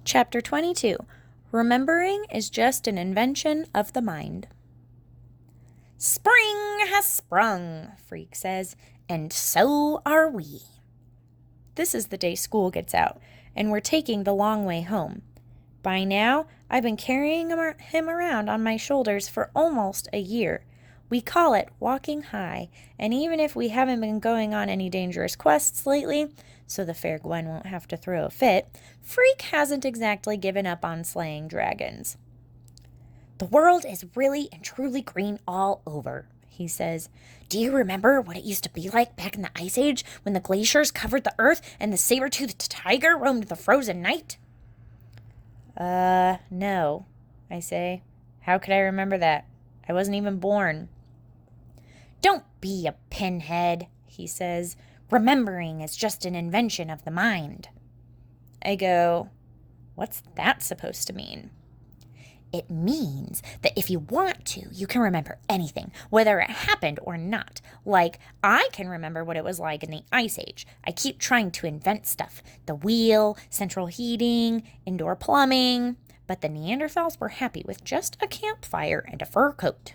Chapter 22. Remembering is just an invention of the mind. Spring has sprung, Freak says, and so are we. This is the day school gets out, and we're taking the long way home. By now, I've been carrying him around on my shoulders for almost a year. We call it walking high, and even if we haven't been going on any dangerous quests lately, so the fair Gwen won't have to throw a fit, Freak hasn't exactly given up on slaying dragons. The world is really and truly green all over, he says. Do you remember what it used to be like back in the Ice Age when the glaciers covered the earth and the saber-toothed tiger roamed the frozen night? No, I say. How could I remember that? I wasn't even born. Don't be a pinhead, he says. Remembering is just an invention of the mind. I go, what's that supposed to mean? It means that if you want to, you can remember anything, whether it happened or not. Like, I can remember what it was like in the Ice Age. I keep trying to invent stuff. The wheel, central heating, indoor plumbing. But the Neanderthals were happy with just a campfire and a fur coat.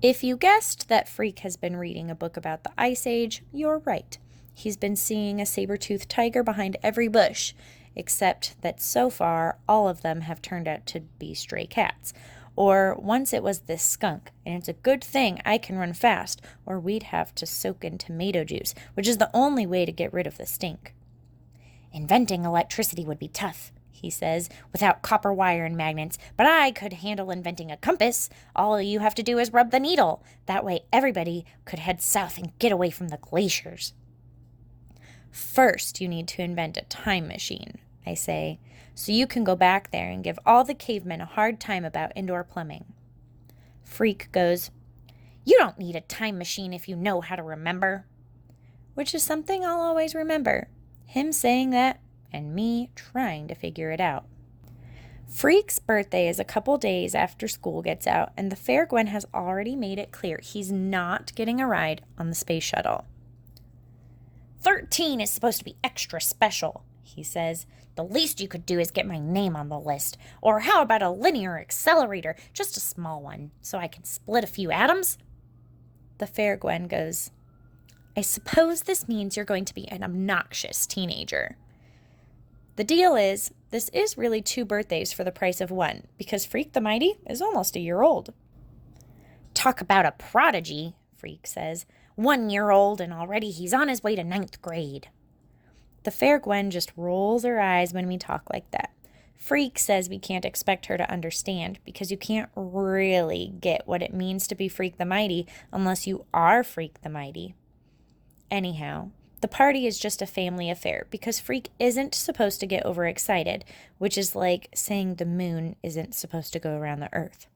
If you guessed that Freak has been reading a book about the Ice Age, you're right. He's been seeing a saber-toothed tiger behind every bush, except that so far all of them have turned out to be stray cats. Or once it was this skunk, and it's a good thing I can run fast, or we'd have to soak in tomato juice, which is the only way to get rid of the stink. Inventing electricity would be tough, he says, without copper wire and magnets, but I could handle inventing a compass. All you have to do is rub the needle. That way everybody could head south and get away from the glaciers. First, you need to invent a time machine, I say, so you can go back there and give all the cavemen a hard time about indoor plumbing. Freak goes, You don't need a time machine if you know how to remember. Which is something I'll always remember. Him saying that and me trying to figure it out. Freak's birthday is a couple days after school gets out, and the fair Gwen has already made it clear he's not getting a ride on the space shuttle. 13 is supposed to be extra special, he says. The least you could do is get my name on the list. Or how about a linear accelerator, just a small one, so I can split a few atoms? The fair Gwen goes, I suppose this means you're going to be an obnoxious teenager. The deal is, this is really 2 birthdays for the price of 1, because Freak the Mighty is almost a year old. Talk about a prodigy, Freak says. 1 year old, and already he's on his way to 9th grade. The fair Gwen just rolls her eyes when we talk like that. Freak says we can't expect her to understand, because you can't really get what it means to be Freak the Mighty unless you are Freak the Mighty. Anyhow, the party is just a family affair, because Freak isn't supposed to get overexcited, which is like saying the moon isn't supposed to go around the earth.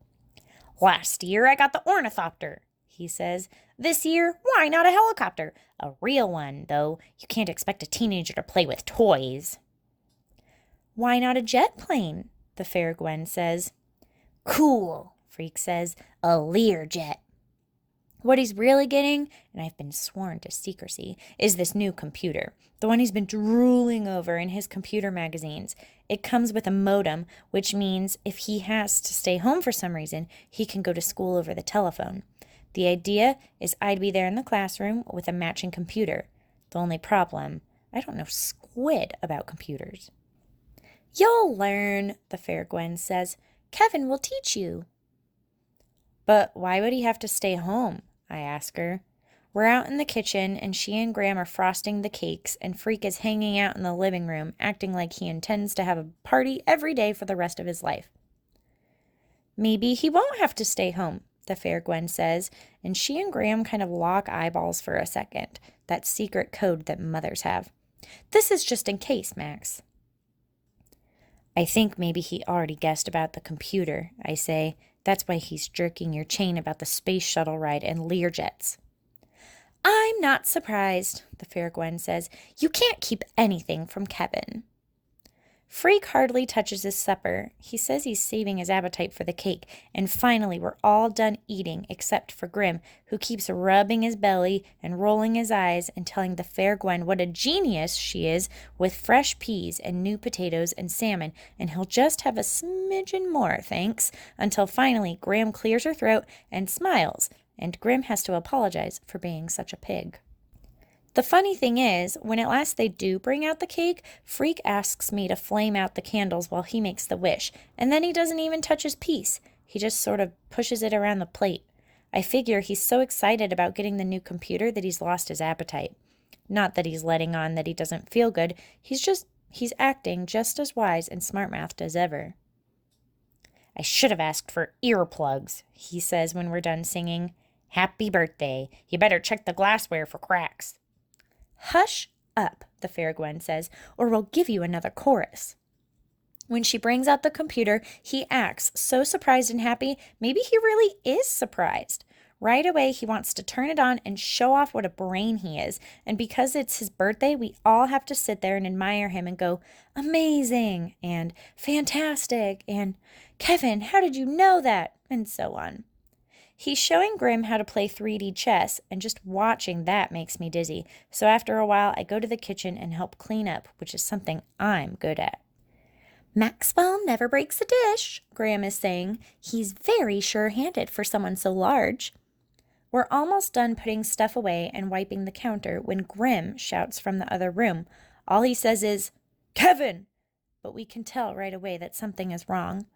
Last year I got the ornithopter, he says. This year, why not a helicopter? A real one, though. You can't expect a teenager to play with toys. Why not a jet plane? The fair Gwen says. Cool, Freak says. A Learjet. What he's really getting, and I've been sworn to secrecy, is this new computer. The one he's been drooling over in his computer magazines. It comes with a modem, which means if he has to stay home for some reason, he can go to school over the telephone. The idea is I'd be there in the classroom with a matching computer. The only problem, I don't know squid about computers. You'll learn, the fair Gwen says. Kevin will teach you. But why would he have to stay home? I ask her. We're out in the kitchen, and she and Graham are frosting the cakes, and Freak is hanging out in the living room, acting like he intends to have a party every day for the rest of his life. Maybe he won't have to stay home, the fair Gwen says, and she and Graham kind of lock eyeballs for a second, that secret code that mothers have. This is just in case, Max. I think maybe he already guessed about the computer, I say. That's why he's jerking your chain about the space shuttle ride and Learjets. I'm not surprised, the fair Gwen says. You can't keep anything from Kevin. Freak hardly touches his supper. He says he's saving his appetite for the cake, and finally we're all done eating except for Grim, who keeps rubbing his belly and rolling his eyes and telling the fair Gwen what a genius she is with fresh peas and new potatoes and salmon, and he'll just have a smidgen more, thanks, until finally Graham clears her throat and smiles, and Grim has to apologize for being such a pig. The funny thing is, when at last they do bring out the cake, Freak asks me to flame out the candles while he makes the wish, and then he doesn't even touch his piece. He just sort of pushes it around the plate. I figure he's so excited about getting the new computer that he's lost his appetite. Not that he's letting on that he doesn't feel good, he's acting just as wise and smart-mouthed as ever. I should have asked for earplugs, he says when we're done singing. Happy birthday. You better check the glassware for cracks. Hush up, the fair Gwen says, or we'll give you another chorus. When she brings out the computer, he acts so surprised and happy, maybe he really is surprised. Right away, he wants to turn it on and show off what a brain he is, and because it's his birthday, we all have to sit there and admire him and go, amazing, and fantastic, and Kevin, how did you know that, and so on. He's showing Grim how to play 3D chess, and just watching that makes me dizzy. So after a while, I go to the kitchen and help clean up, which is something I'm good at. Maxwell never breaks a dish, Graham is saying. He's very sure-handed for someone so large. We're almost done putting stuff away and wiping the counter when Grim shouts from the other room. All he says is, Kevin! But we can tell right away that something is wrong.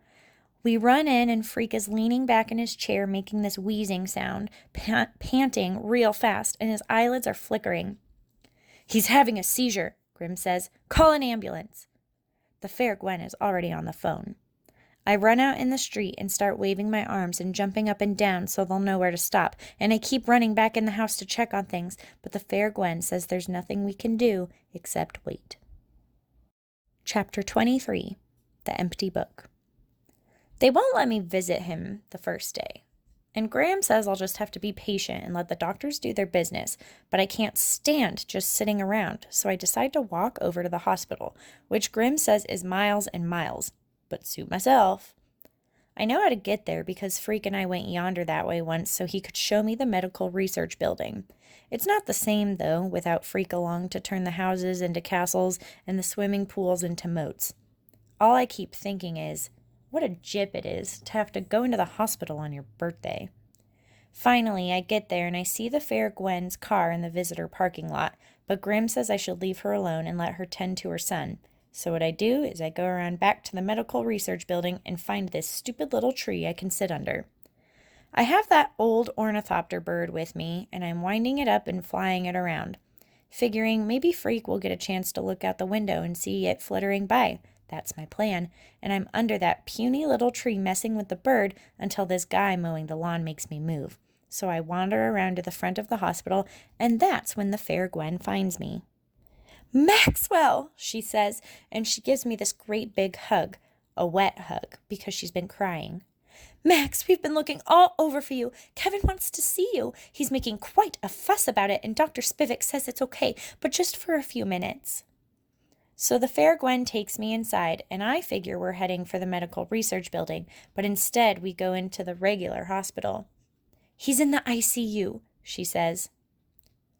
We run in and Freak is leaning back in his chair making this wheezing sound, panting real fast, and his eyelids are flickering. He's having a seizure, Grim says. Call an ambulance. The fair Gwen is already on the phone. I run out in the street and start waving my arms and jumping up and down so they'll know where to stop, and I keep running back in the house to check on things, but the fair Gwen says there's nothing we can do except wait. Chapter 23. The Empty Book. They won't let me visit him the first day. And Graham says I'll just have to be patient and let the doctors do their business, but I can't stand just sitting around, so I decide to walk over to the hospital, which Grim says is miles and miles, but suit myself. I know how to get there because Freak and I went yonder that way once so he could show me the medical research building. It's not the same, though, without Freak along to turn the houses into castles and the swimming pools into moats. All I keep thinking is, what a jip it is to have to go into the hospital on your birthday. Finally, I get there and I see the fair Gwen's car in the visitor parking lot, but Grim says I should leave her alone and let her tend to her son. So what I do is I go around back to the medical research building and find this stupid little tree I can sit under. I have that old ornithopter bird with me, and I'm winding it up and flying it around, figuring maybe Freak will get a chance to look out the window and see it fluttering by. That's my plan, and I'm under that puny little tree messing with the bird until this guy mowing the lawn makes me move. So I wander around to the front of the hospital, and that's when the fair Gwen finds me. Maxwell, she says, and she gives me this great big hug, a wet hug, because she's been crying. Max, we've been looking all over for you. Kevin wants to see you. He's making quite a fuss about it, and Dr. Spivak says it's okay, but just for a few minutes. So the fair Gwen takes me inside, and I figure we're heading for the medical research building, but instead we go into the regular hospital. He's in the ICU, she says.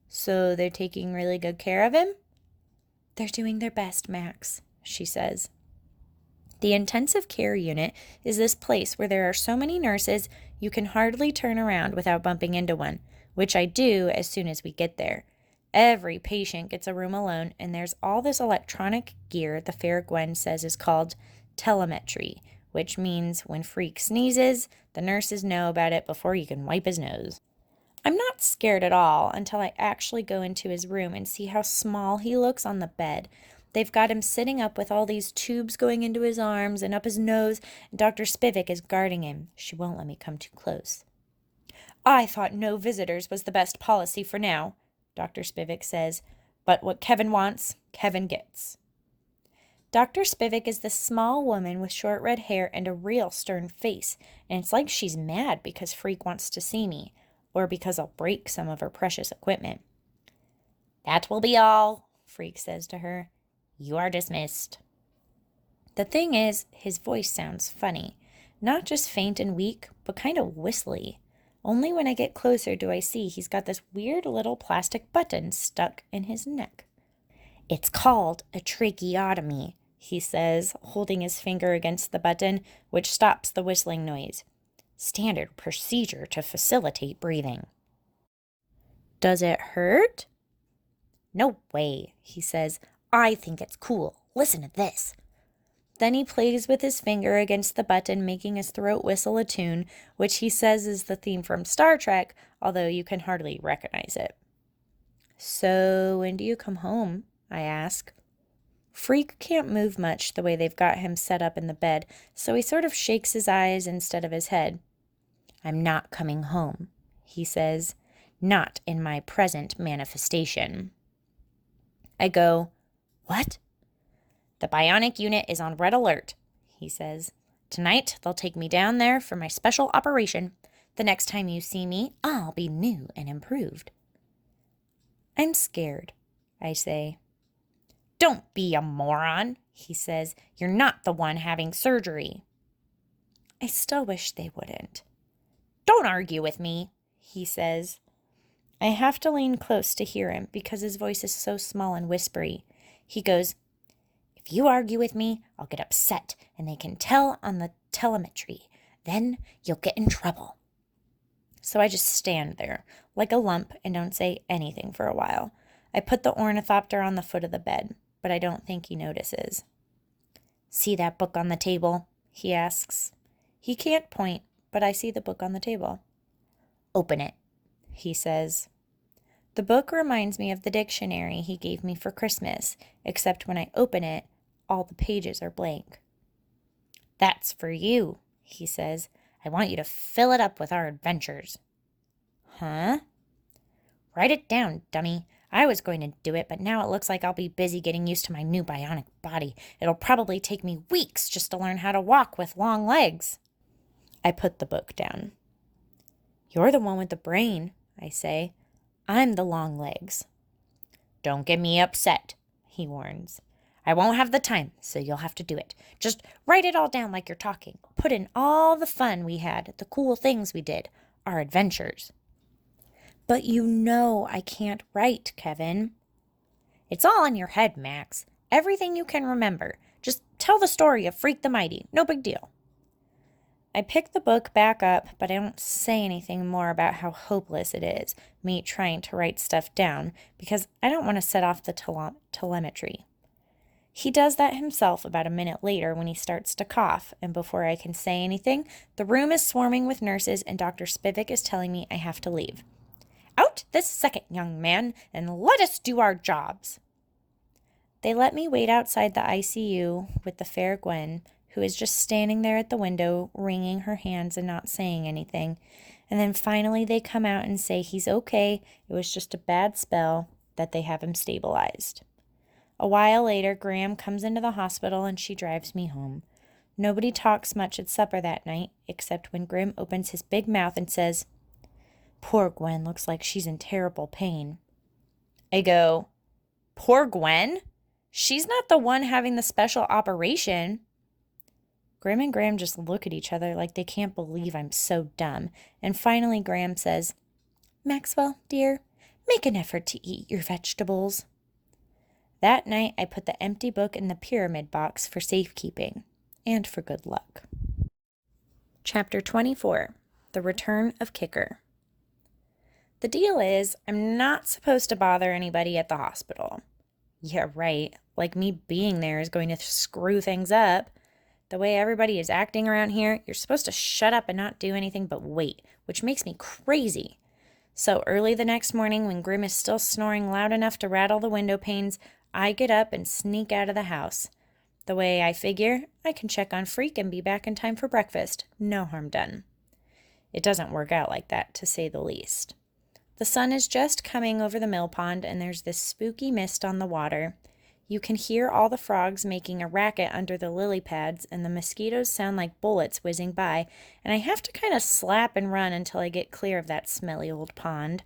So they're taking really good care of him? They're doing their best, Max, she says. The intensive care unit is this place where there are so many nurses you can hardly turn around without bumping into one, which I do as soon as we get there. Every patient gets a room alone, and there's all this electronic gear the fair Gwen says is called telemetry, which means when Freak sneezes, the nurses know about it before he can wipe his nose. I'm not scared at all until I actually go into his room and see how small he looks on the bed. They've got him sitting up with all these tubes going into his arms and up his nose, and Dr. Spivak is guarding him. She won't let me come too close. I thought no visitors was the best policy for now, Dr. Spivak says, but what Kevin wants, Kevin gets. Dr. Spivak is this small woman with short red hair and a real stern face, and it's like she's mad because Freak wants to see me, or because I'll break some of her precious equipment. That will be all, Freak says to her. You are dismissed. The thing is, his voice sounds funny. Not just faint and weak, but kind of whistly. Only when I get closer do I see he's got this weird little plastic button stuck in his neck. It's called a tracheotomy, he says, holding his finger against the button, which stops the whistling noise. Standard procedure to facilitate breathing. Does it hurt? No way, he says. I think it's cool. Listen to this. Then he plays with his finger against the button, making his throat whistle a tune, which he says is the theme from Star Trek, although you can hardly recognize it. So, when do you come home? I ask. Freak can't move much the way they've got him set up in the bed, so he sort of shakes his eyes instead of his head. I'm not coming home, he says. Not in my present manifestation. I go, what? The bionic unit is on red alert, he says. Tonight they'll take me down there for my special operation. The next time you see me, I'll be new and improved. I'm scared, I say. Don't be a moron, he says. You're not the one having surgery. I still wish they wouldn't. Don't argue with me, he says. I have to lean close to hear him because his voice is so small and whispery. He goes, if you argue with me, I'll get upset and they can tell on the telemetry. Then you'll get in trouble. So I just stand there like a lump and don't say anything for a while. I put the ornithopter on the foot of the bed, but I don't think he notices. See that book on the table? He asks. He can't point, but I see the book on the table. Open it, he says. The book reminds me of the dictionary he gave me for Christmas, except when I open it, all the pages are blank. That's for you, he says. I want you to fill it up with our adventures. Huh? Write it down, dummy. I was going to do it, but now it looks like I'll be busy getting used to my new bionic body. It'll probably take me weeks just to learn how to walk with long legs. I put the book down. You're the one with the brain, I say. I'm the long legs. Don't get me upset, he warns. I won't have the time, so you'll have to do it. Just write it all down like you're talking. Put in all the fun we had, the cool things we did, our adventures. But you know I can't write, Kevin. It's all in your head, Max. Everything you can remember. Just tell the story of Freak the Mighty. No big deal. I pick the book back up, but I don't say anything more about how hopeless it is, me trying to write stuff down, because I don't want to set off the telemetry. He does that himself about a minute later when he starts to cough, and before I can say anything, the room is swarming with nurses and Dr. Spivak is telling me I have to leave. Out this second, young man, and let us do our jobs. They let me wait outside the ICU with the fair Gwen, who is just standing there at the window, wringing her hands and not saying anything. And then finally they come out and say he's okay, it was just a bad spell, that they have him stabilized. A while later, Graham comes into the hospital and she drives me home. Nobody talks much at supper that night, except when Grim opens his big mouth and says, Poor Gwen looks like she's in terrible pain. I go, Poor Gwen? She's not the one having the special operation. Grim and Graham just look at each other like they can't believe I'm so dumb. And finally Graham says, Maxwell, dear, make an effort to eat your vegetables. That night I put the empty book in the pyramid box for safekeeping and for good luck. Chapter 24, The Return of Kicker. The deal is, I'm not supposed to bother anybody at the hospital. Yeah, right. Like me being there is going to screw things up. The way everybody is acting around here, you're supposed to shut up and not do anything but wait, which makes me crazy. So early the next morning, when Grim is still snoring loud enough to rattle the window panes, I get up and sneak out of the house. The way I figure, I can check on Freak and be back in time for breakfast. No harm done. It doesn't work out like that, to say the least. The sun is just coming over the mill pond, and there's this spooky mist on the water. You can hear all the frogs making a racket under the lily pads, and the mosquitoes sound like bullets whizzing by, and I have to kind of slap and run until I get clear of that smelly old pond.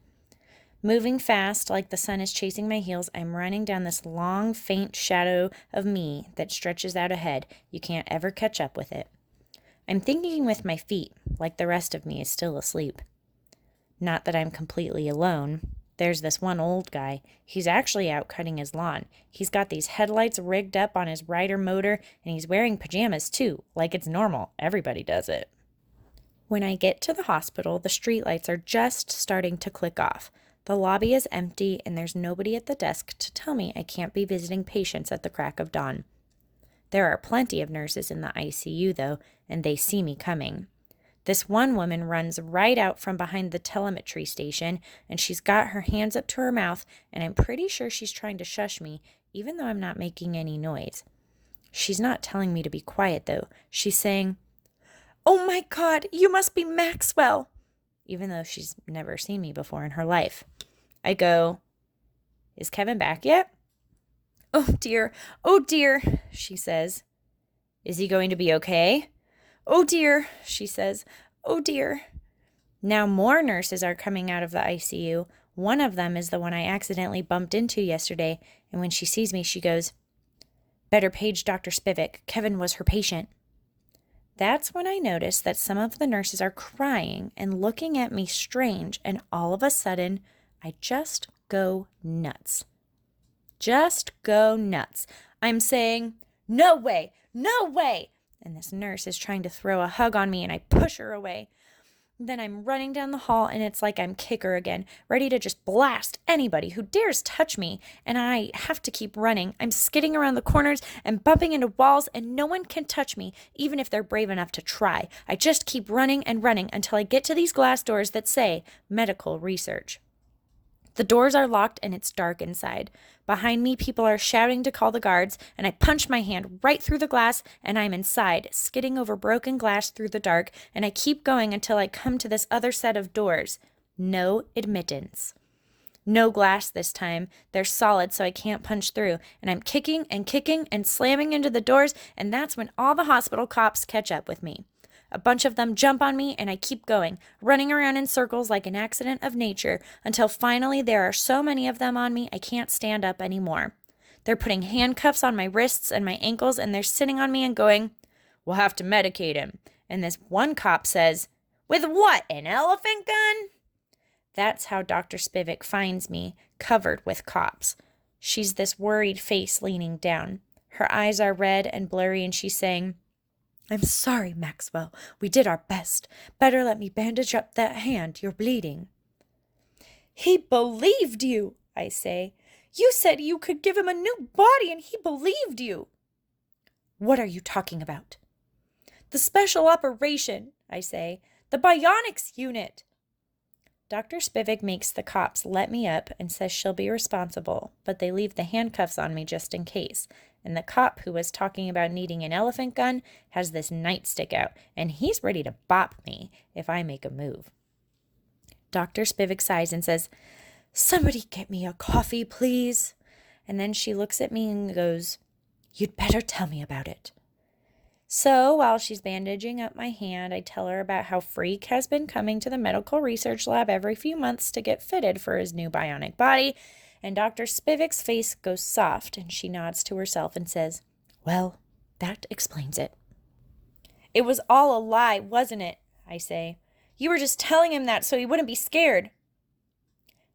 Moving fast, like the sun is chasing my heels, I'm running down this long, faint shadow of me that stretches out ahead. You can't ever catch up with it. I'm thinking with my feet, like the rest of me is still asleep. Not that I'm completely alone. There's this one old guy. He's actually out cutting his lawn. He's got these headlights rigged up on his rider motor, and he's wearing pajamas too, like it's normal. Everybody does it. When I get to the hospital, the streetlights are just starting to click off. The lobby is empty, and there's nobody at the desk to tell me I can't be visiting patients at the crack of dawn. There are plenty of nurses in the ICU, though, and they see me coming. This one woman runs right out from behind the telemetry station, and she's got her hands up to her mouth, and I'm pretty sure she's trying to shush me, even though I'm not making any noise. She's not telling me to be quiet, though. She's saying, "Oh my God, you must be Maxwell," even though she's never seen me before in her life. I go, "Is Kevin back yet?" Oh dear, she says. "Is he going to be okay?" "Oh dear," she says. "Oh dear." Now more nurses are coming out of the ICU. One of them is the one I accidentally bumped into yesterday, and when she sees me, she goes, "Better page Dr. Spivak. Kevin was her patient." That's when I notice that some of the nurses are crying and looking at me strange, and all of a sudden, I just go nuts. Just go nuts. I'm saying, "No way, no way." And this nurse is trying to throw a hug on me, and I push her away. Then I'm running down the hall, and it's like I'm Kicker again, ready to just blast anybody who dares touch me, and I have to keep running. I'm skidding around the corners and bumping into walls, and no one can touch me, even if they're brave enough to try. I just keep running and running until I get to these glass doors that say medical research. The doors are locked and it's dark inside. Behind me, people are shouting to call the guards, and I punch my hand right through the glass, and I'm inside, skidding over broken glass through the dark, and I keep going until I come to this other set of doors. No admittance. No glass this time. They're solid, so I can't punch through, and I'm kicking and slamming into the doors, and that's when all the hospital cops catch up with me. A bunch of them jump on me, and I keep going, running around in circles like an accident of nature, until finally there are so many of them on me I can't stand up anymore. They're putting handcuffs on my wrists and my ankles, and they're sitting on me and going, "We'll have to medicate him." And this one cop says, "With what, an elephant gun?" That's how Dr. Spivak finds me, covered with cops. She's this worried face leaning down. Her eyes are red and blurry, and she's saying, "I'm sorry, Maxwell. We did our best. Better let me bandage up that hand. You're bleeding." "He believed you," I say. "You said you could give him a new body, and he believed you." "What are you talking about?" "The special operation," I say. "The bionics unit." Dr. Spivak makes the cops let me up and says she'll be responsible, but they leave the handcuffs on me just in case. And the cop who was talking about needing an elephant gun has this nightstick out, and he's ready to bop me if I make a move. Dr. Spivak sighs and says, "Somebody get me a coffee, please." And then she looks at me and goes, "You'd better tell me about it." So while she's bandaging up my hand, I tell her about how Freak has been coming to the medical research lab every few months to get fitted for his new bionic body, and Dr. Spivak's face goes soft, and she nods to herself and says, "Well, that explains it." "It was all a lie, wasn't it?" I say. "You were just telling him that so he wouldn't be scared."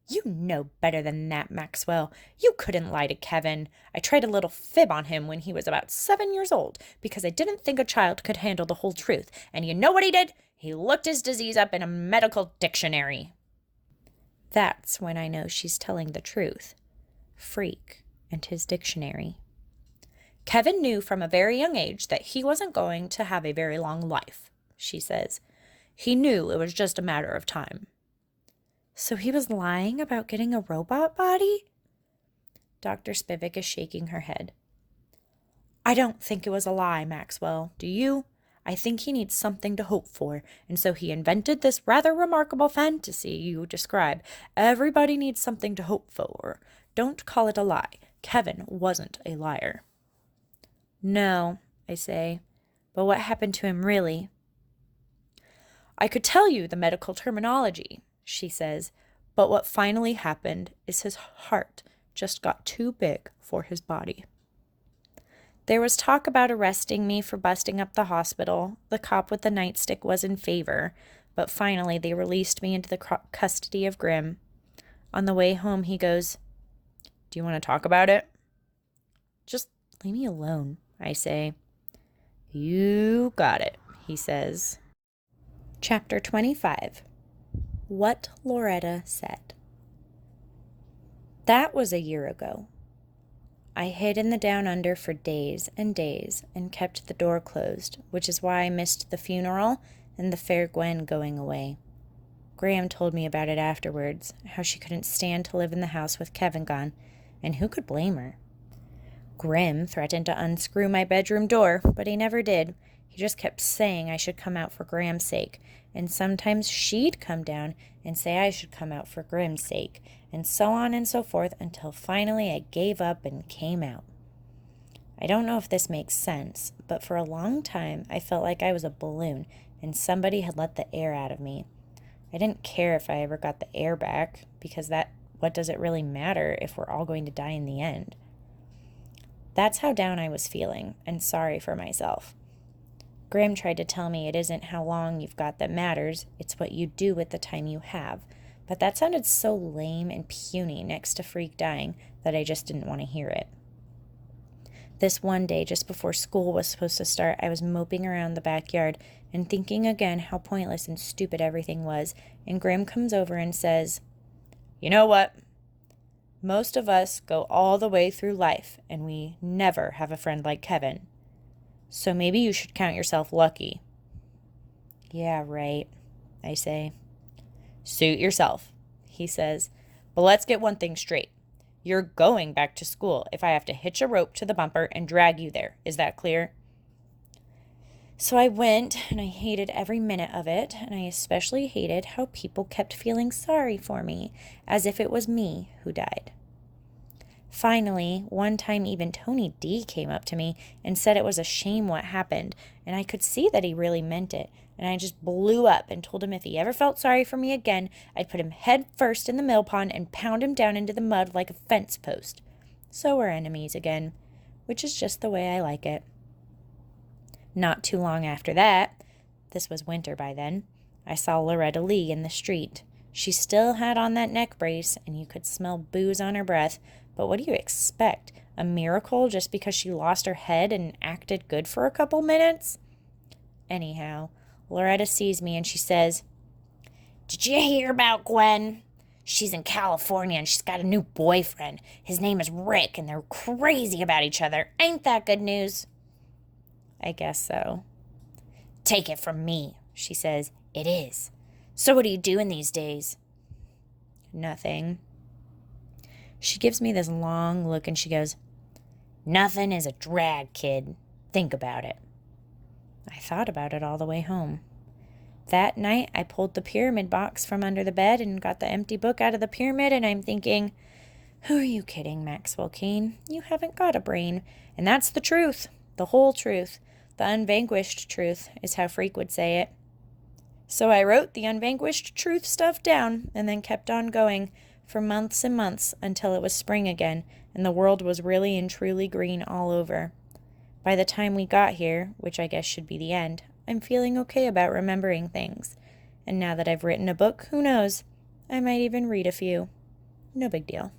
"You know better than that, Maxwell. You couldn't lie to Kevin. I tried a little fib on him when he was about 7 years old because I didn't think a child could handle the whole truth. And you know what he did? He looked his disease up in a medical dictionary." That's when I know she's telling the truth. Freak and his dictionary. "Kevin knew from a very young age that he wasn't going to have a very long life," she says. "He knew it was just a matter of time." So he was lying about getting a robot body? Dr. Spivak is shaking her head. "I don't think it was a lie, Maxwell. Do you? I think he needs something to hope for, and so he invented this rather remarkable fantasy you describe. Everybody needs something to hope for. Don't call it a lie. Kevin wasn't a liar." "No," I say, "but what happened to him really?" "I could tell you the medical terminology," she says, But what finally happened is his heart just got too big for his body. There was talk about arresting me for busting up the hospital. The cop with the nightstick was in favor, but finally they released me into the custody of Grim. On the way home, he goes, "Do you want to talk about it?" "Just leave me alone," I say. "You got it," he says. Chapter 25. What Loretta Said. That was a year ago. I hid in the down under for days and days and kept the door closed, which is why I missed the funeral and the Fair Gwen going away. Graham told me about it afterwards, how she couldn't stand to live in the house with Kevin gone, and who could blame her? Grim threatened to unscrew my bedroom door, but he never did. He just kept saying I should come out for Graham's sake, and sometimes she'd come down and say I should come out for Grim's sake, and so on and so forth until finally I gave up and came out. I don't know if this makes sense, but for a long time I felt like I was a balloon and somebody had let the air out of me. I didn't care if I ever got the air back, because what does it really matter if we're all going to die in the end? That's how down I was feeling, and sorry for myself. Graham tried to tell me it isn't how long you've got that matters, it's what you do with the time you have. But that sounded so lame and puny next to Freak dying that I just didn't want to hear it. This one day, just before school was supposed to start, I was moping around the backyard and thinking again how pointless and stupid everything was, and Graham comes over and says, "You know what? Most of us go all the way through life, and we never have a friend like Kevin. So maybe you should count yourself lucky." "Yeah, right," I say. "Suit yourself," he says. "But let's get one thing straight. You're going back to school if I have to hitch a rope to the bumper and drag you there. Is that clear?" So I went, and I hated every minute of it, and I especially hated how people kept feeling sorry for me, as if it was me who died. Finally, one time even Tony D came up to me and said it was a shame what happened, and I could see that he really meant it, and I just blew up and told him if he ever felt sorry for me again, I'd put him head first in the mill pond and pound him down into the mud like a fence post. So we're enemies again, which is just the way I like it. Not too long after that, this was winter by then, I saw Loretta Lee in the street. She still had on that neck brace, and you could smell booze on her breath, but what do you expect? A miracle just because she lost her head and acted good for a couple minutes? Anyhow, Loretta sees me and she says, "Did you hear about Gwen? She's in California and she's got a new boyfriend. His name is Rick and they're crazy about each other. Ain't that good news?" I guess so. "Take it from me," she says. "It is. So what are you doing these days?" "Nothing." She gives me this long look and she goes, "Nothing is a drag, kid. Think about it." I thought about it all the way home. That night, I pulled the pyramid box from under the bed and got the empty book out of the pyramid, and I'm thinking, who are you kidding, Maxwell Kane? You haven't got a brain. And that's the truth, the whole truth. The unvanquished truth is how Freak would say it. So I wrote the unvanquished truth stuff down and then kept on going for months and months until it was spring again and the world was really and truly green all over. By the time we got here, which I guess should be the end, I'm feeling okay about remembering things. And now that I've written a book, who knows? I might even read a few. No big deal.